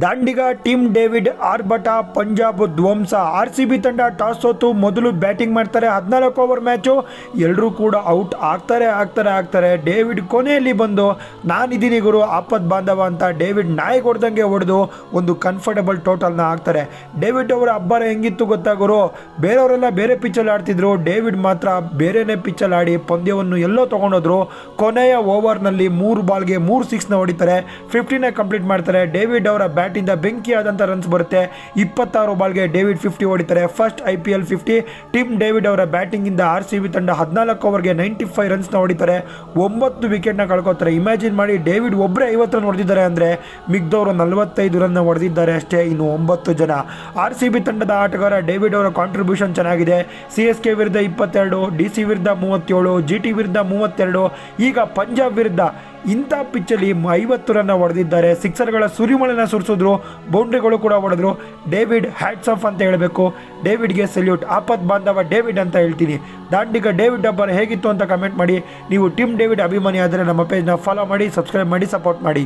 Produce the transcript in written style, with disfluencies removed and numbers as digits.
ದಾಂಡಿಗ team David ಆರ್ಭಟ ಪಂಜಾಬ್ ಧ್ವಂಸ. RCB ತಂಡ ಟಾಸ್ ಸೋತು ಮೊದಲು ಬ್ಯಾಟಿಂಗ್ ಮಾಡ್ತಾರೆ. 14 ಓವರ್ ಮ್ಯಾಚು. ಎಲ್ಲರೂ ಕೂಡ ಔಟ್ ಆಗ್ತಾರೆ. ಡೇವಿಡ್ ಕೊನೆಯಲ್ಲಿ ಬಂದು ನಾನಿದ್ದೀನಿ ಗುರು ಆಪತ್ ಬಾಂಧವ ಅಂತ ಡೇವಿಡ್ ನಾಯಿಗೆ ಹೊಡೆದಂಗೆ ಹೊಡೆದು ಒಂದು ಕಂಫರ್ಟಬಲ್ ಟೋಟಲ್ನ ಹಾಕ್ತಾರೆ. ಡೇವಿಡ್ ಅವರ ಅಬ್ಬರ ಹೆಂಗಿತ್ತು ಗೊತ್ತಾ ಗುರು, ಬೇರೆಯವರೆಲ್ಲ ಬೇರೆ ಪಿಚ್ಚಲ್ಲಿ ಆಡ್ತಿದ್ರು, ಡೇವಿಡ್ ಮಾತ್ರ ಬೇರೆನೇ ಪಿಚ್ಚಲ್ಲಿ ಆಡಿ ಪಂದ್ಯವನ್ನು ಎಲ್ಲೋ ತೊಗೊಂಡೋದ್ರು. ಕೊನೆಯ ಓವರ್ನಲ್ಲಿ 3 ಬಾಲ್ಗೆ 3 ಸಿಕ್ಸ್ನ ಹೊಡಿತಾರೆ. 15ನೇ ಕಂಪ್ಲೀಟ್ ಮಾಡ್ತಾರೆ. ಡೇವಿಡ್ ಅವರ ಬ್ಯಾಟಿಂದ ಬೆಂಕಿಯಾದಂಥ ರನ್ಸ್ ಬರುತ್ತೆ. 26 ಬಾಲ್ಗೆ ಡೇವಿಡ್ 50 ಹೊಡಿತಾರೆ. ಫಸ್ಟ್ IPL 50 ಟೀಮ್ ಡೇವಿಡ್ ಅವರ ಬ್ಯಾಟಿಂಗಿಂದ RCB ತಂಡ 14 ಓವರ್ಗೆ 95 ರನ್ಸ್ನ ಹೊಡಿತಾರೆ. 9 ವಿಕೆಟ್ನ ಕಳ್ಕೊತಾರೆ. ಇಮ್ಯಾಜಿನ್ ಮಾಡಿ, ಡೇವಿಡ್ ಒಬ್ಬರೇ 50 ರನ್ ಹೊಡೆದಿದ್ದಾರೆ ಅಂದರೆ ಮಿಗ್ದವರು 45 ರನ್ನ ಹೊಡೆದಿದ್ದಾರೆ ಅಷ್ಟೇ. ಇನ್ನು 9 ಜನ. RCB ತಂಡದ ಆಟಗಾರ ಡೇವಿಡ್ ಅವರ ಕಾಂಟ್ರಿಬ್ಯೂಷನ್ ಚೆನ್ನಾಗಿದೆ. CSK ವಿರುದ್ಧ 22, DC ವಿರುದ್ಧ 37, GT ವಿರುದ್ಧ 32, ಈಗ ಪಂಜಾಬ್ ವಿರುದ್ಧ ಇಂಥ ಪಿಚ್ಚಲ್ಲಿ 50 ರನ್ನ ಹೊಡೆದಿದ್ದಾರೆ. ಸಿಕ್ಸರ್ಗಳ ಸುರಿಮಳೆನ ಸುರಿಸಿದ್ರು, ಬೌಂಡ್ರಿಗಳು ಕೂಡ ಹೊಡೆದ್ರು. ಡೇವಿಡ್ ಹ್ಯಾಟ್ಸ್ ಆಫ್ ಅಂತ ಹೇಳಬೇಕು. ಡೇವಿಡ್ಗೆ ಸೆಲ್ಯೂಟ್. ಆಪತ್ ಬಾಂಧವ ಡೇವಿಡ್ ಅಂತ ಹೇಳ್ತೀನಿ. ದಾಂಡಿಗ ಡೇವಿಡ್ ಅಬ್ಬರ ಹೇಗಿತ್ತು ಅಂತ ಕಮೆಂಟ್ ಮಾಡಿ. ನೀವು ಟೀಮ್ ಡೇವಿಡ್ ಅಭಿಮಾನಿ ಆದರೆ ನಮ್ಮ ಪೇಜ್ನ ಫಾಲೋ ಮಾಡಿ, ಸಬ್ಸ್ಕ್ರೈಬ್ ಮಾಡಿ, ಸಪೋರ್ಟ್ ಮಾಡಿ.